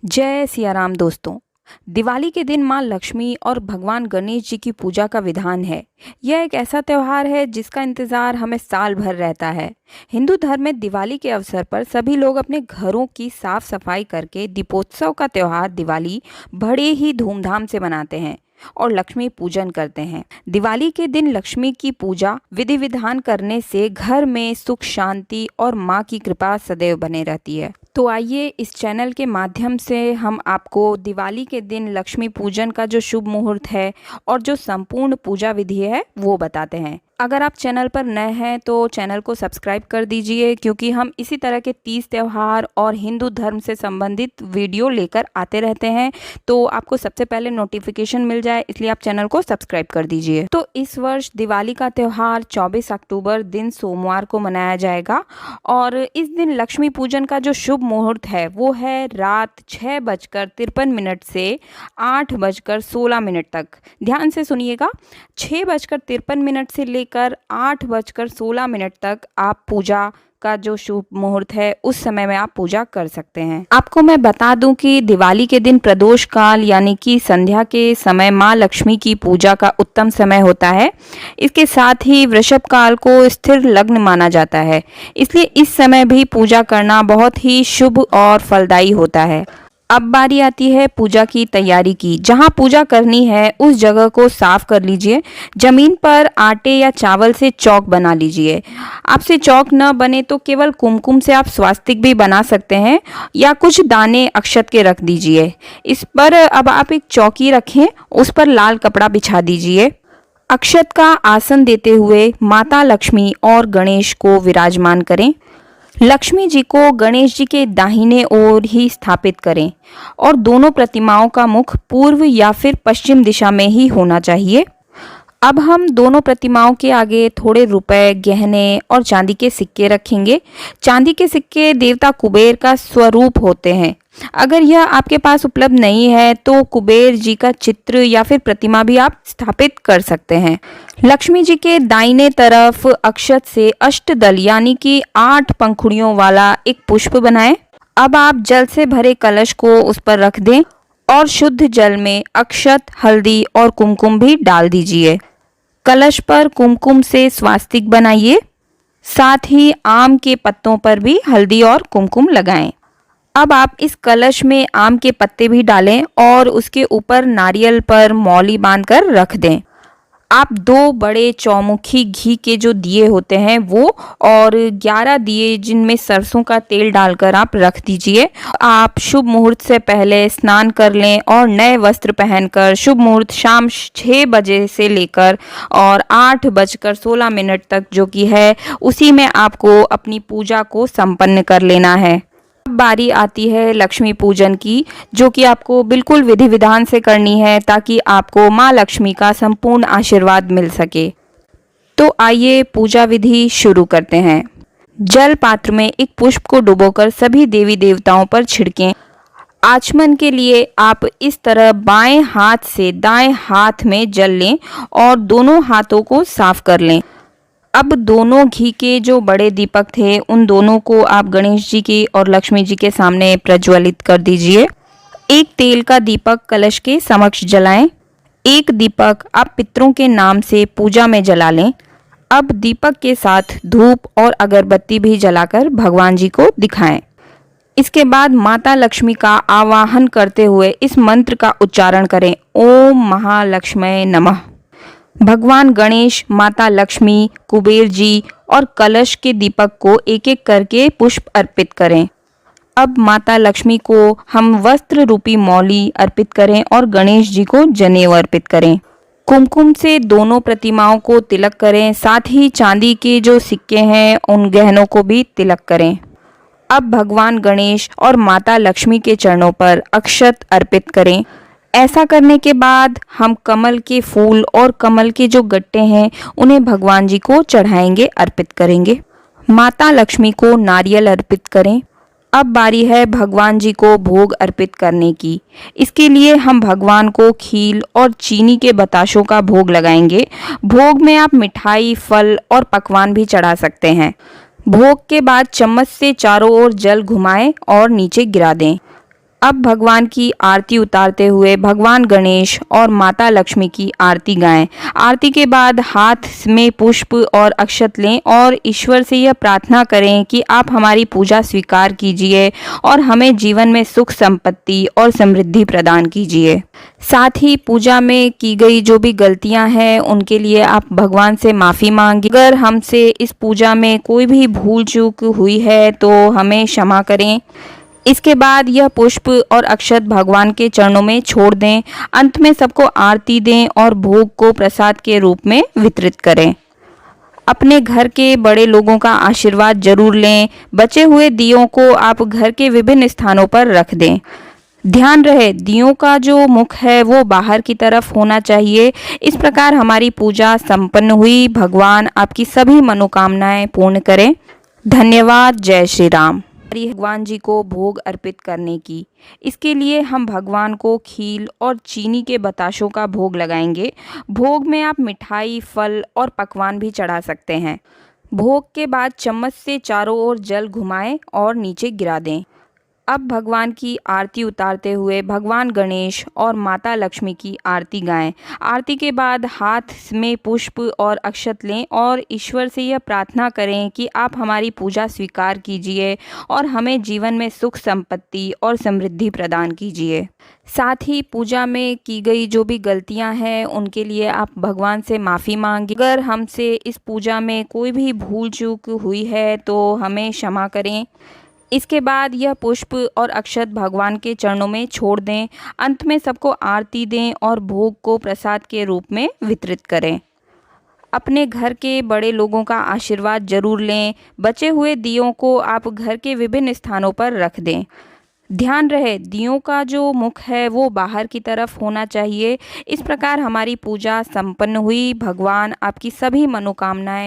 जय सिया राम दोस्तों। दिवाली के दिन माँ लक्ष्मी और भगवान गणेश जी की पूजा का विधान है। यह एक ऐसा त्योहार है जिसका इंतजार हमें साल भर रहता है। हिंदू धर्म में दिवाली के अवसर पर सभी लोग अपने घरों की साफ सफाई करके दीपोत्सव का त्योहार दिवाली बड़े ही धूमधाम से मनाते हैं और लक्ष्मी पूजन करते हैं। दिवाली के दिन लक्ष्मी की पूजा विधि विधान करने से घर में सुख शांति और माँ की कृपा सदैव बने रहती है। तो आइए इस चैनल के माध्यम से हम आपको दिवाली के दिन लक्ष्मी पूजन का जो शुभ मुहूर्त है और जो संपूर्ण पूजा विधि है वो बताते हैं। अगर आप चैनल पर नए हैं तो चैनल को सब्सक्राइब कर दीजिए, क्योंकि हम इसी तरह के 30 त्यौहार और हिंदू धर्म से संबंधित वीडियो लेकर आते रहते हैं, तो आपको सबसे पहले नोटिफिकेशन मिल जाए, इसलिए आप चैनल को सब्सक्राइब कर दीजिए। तो इस वर्ष दिवाली का त्यौहार 24 अक्टूबर दिन सोमवार को मनाया जाएगा और इस दिन लक्ष्मी पूजन का जो शुभ मुहूर्त है वो है रात 6:53 से 8:16 तक। ध्यान से सुनिएगा, 6:53 से लेकर 8:16 तक आप पूजा का जो शुभ मुहूर्त है उस समय में आप पूजा कर सकते हैं। आपको मैं बता दूं कि दिवाली के दिन प्रदोष काल यानी कि संध्या के समय माँ लक्ष्मी की पूजा का उत्तम समय होता है। इसके साथ ही वृषभ काल को स्थिर लग्न माना जाता है, इसलिए इस समय भी पूजा करना बहुत ही शुभ और फलदायी होता है। अब बारी आती है पूजा की तैयारी की। जहां पूजा करनी है उस जगह को साफ कर लीजिए। जमीन पर आटे या चावल से चौक बना लीजिए। आपसे चौक न बने तो केवल कुमकुम से आप स्वास्तिक भी बना सकते हैं या कुछ दाने अक्षत के रख दीजिए। इस पर अब आप एक चौकी रखें, उस पर लाल कपड़ा बिछा दीजिए। अक्षत का आसन देते हुए माता लक्ष्मी और गणेश को विराजमान करें। लक्ष्मी जी को गणेश जी के दाहिने ओर ही स्थापित करें और दोनों प्रतिमाओं का मुख पूर्व या फिर पश्चिम दिशा में ही होना चाहिए। अब हम दोनों प्रतिमाओं के आगे थोड़े रुपए, गहने और चांदी के सिक्के रखेंगे। चांदी के सिक्के देवता कुबेर का स्वरूप होते हैं। अगर यह आपके पास उपलब्ध नहीं है तो कुबेर जी का चित्र या फिर प्रतिमा भी आप स्थापित कर सकते हैं। लक्ष्मी जी के दाहिने तरफ अक्षत से अष्टदल यानी कि 8 पंखुड़ियों वाला एक पुष्प बनाएं। अब आप जल से भरे कलश को उस पर रख दें और शुद्ध जल में अक्षत, हल्दी और कुमकुम भी डाल दीजिए। कलश पर कुमकुम से स्वास्तिक बनाइए। साथ ही आम के पत्तों पर भी हल्दी और कुमकुम लगाएं। अब आप इस कलश में आम के पत्ते भी डालें और उसके ऊपर नारियल पर मौली बांधकर रख दें। आप 2 बड़े चौमुखी घी के जो दिए होते हैं वो और 11 दिए जिनमें सरसों का तेल डालकर आप रख दीजिए। आप शुभ मुहूर्त से पहले स्नान कर लें और नए वस्त्र पहनकर शुभ मुहूर्त शाम 6 बजे से लेकर और 8:16 तक जो कि है उसी में आपको अपनी पूजा को संपन्न कर लेना है। अब बारी आती है लक्ष्मी पूजन की, जो कि आपको बिल्कुल विधि विधान से करनी है ताकि आपको माँ लक्ष्मी का संपूर्ण आशीर्वाद मिल सके। तो आइए पूजा विधि शुरू करते हैं। जल पात्र में एक पुष्प को डुबोकर सभी देवी देवताओं पर छिड़कें। आचमन के लिए आप इस तरह बाएं हाथ से दाएं हाथ में जल लें और दोनों हाथों को साफ कर लें। अब दोनों घी के जो बड़े दीपक थे उन दोनों को आप गणेश जी की और लक्ष्मी जी के सामने प्रज्वलित कर दीजिए। एक तेल का दीपक कलश के समक्ष जलाएं। एक दीपक आप पितरों के नाम से पूजा में जला लें। अब दीपक के साथ धूप और अगरबत्ती भी जलाकर भगवान जी को दिखाएं। इसके बाद माता लक्ष्मी का आवाहन करते हुए इस मंत्र का उच्चारण करें, ओम महालक्ष्मी नमः। भगवान गणेश, माता लक्ष्मी, कुबेर जी और कलश के दीपक को एक एक करके पुष्प अर्पित करें। अब माता लक्ष्मी को हम वस्त्र रूपी मौली अर्पित करें और गणेश जी को जनेऊ अर्पित करें। कुमकुम से दोनों प्रतिमाओं को तिलक करें। साथ ही चांदी के जो सिक्के हैं उन गहनों को भी तिलक करें। अब भगवान गणेश और माता लक्ष्मी के चरणों पर अक्षत अर्पित करें। ऐसा करने के बाद हम कमल के फूल और कमल के जो गट्टे हैं उन्हें भगवान जी को चढ़ाएंगे, अर्पित करेंगे। माता लक्ष्मी को नारियल अर्पित करें। अब बारी है भगवान जी को भोग अर्पित करने की। इसके लिए हम भगवान को खील और चीनी के बताशों का भोग लगाएंगे। भोग में आप मिठाई, फल और पकवान भी चढ़ा सकते हैं। भोग के बाद चम्मच से चारों ओर जल घुमाएं और नीचे गिरा दें। अब भगवान की आरती उतारते हुए भगवान गणेश और माता लक्ष्मी की आरती गाएं। आरती के बाद हाथ में पुष्प और अक्षत लें और ईश्वर से यह प्रार्थना करें कि आप हमारी पूजा स्वीकार कीजिए और हमें जीवन में सुख संपत्ति और समृद्धि प्रदान कीजिए। साथ ही पूजा में की गई जो भी गलतियां हैं उनके लिए आप भगवान से माफ़ी मांगिए। अगर हमसे इस पूजा में कोई भी भूल चूक हुई है तो हमें क्षमा करें। इसके बाद यह पुष्प और अक्षत भगवान के चरणों में छोड़ दें। अंत में सबको आरती दें और भोग को प्रसाद के रूप में वितरित करें। अपने घर के बड़े लोगों का आशीर्वाद जरूर लें। बचे हुए दियों को आप घर के विभिन्न स्थानों पर रख दें। ध्यान रहे दियों का जो मुख है वो बाहर की तरफ होना चाहिए। इस प्रकार हमारी पूजा संपन्न हुई। भगवान आपकी सभी मनोकामनाएं पूर्ण करें। धन्यवाद। जय श्री राम। भगवान जी को भोग अर्पित करने की, इसके लिए हम भगवान को खील और चीनी के बताशों का भोग लगाएंगे। भोग में आप मिठाई, फल और पकवान भी चढ़ा सकते हैं। भोग के बाद चम्मच से चारों ओर जल घुमाएं और नीचे गिरा दें। अब भगवान की आरती उतारते हुए भगवान गणेश और माता लक्ष्मी की आरती गाएं। आरती के बाद हाथ में पुष्प और अक्षत लें और ईश्वर से यह प्रार्थना करें कि आप हमारी पूजा स्वीकार कीजिए और हमें जीवन में सुख संपत्ति और समृद्धि प्रदान कीजिए। साथ ही पूजा में की गई जो भी गलतियां हैं उनके लिए आप भगवान से माफ़ी मांगिए। अगर हमसे इस पूजा में कोई भी भूल चूक हुई है तो हमें क्षमा करें। इसके बाद यह पुष्प और अक्षत भगवान के चरणों में छोड़ दें। अंत में सबको आरती दें और भोग को प्रसाद के रूप में वितरित करें। अपने घर के बड़े लोगों का आशीर्वाद जरूर लें। बचे हुए दियों को आप घर के विभिन्न स्थानों पर रख दें। ध्यान रहे दियों का जो मुख है वो बाहर की तरफ होना चाहिए। इस प्रकार हमारी पूजा संपन्न हुई। भगवान आपकी सभी मनोकामनाएं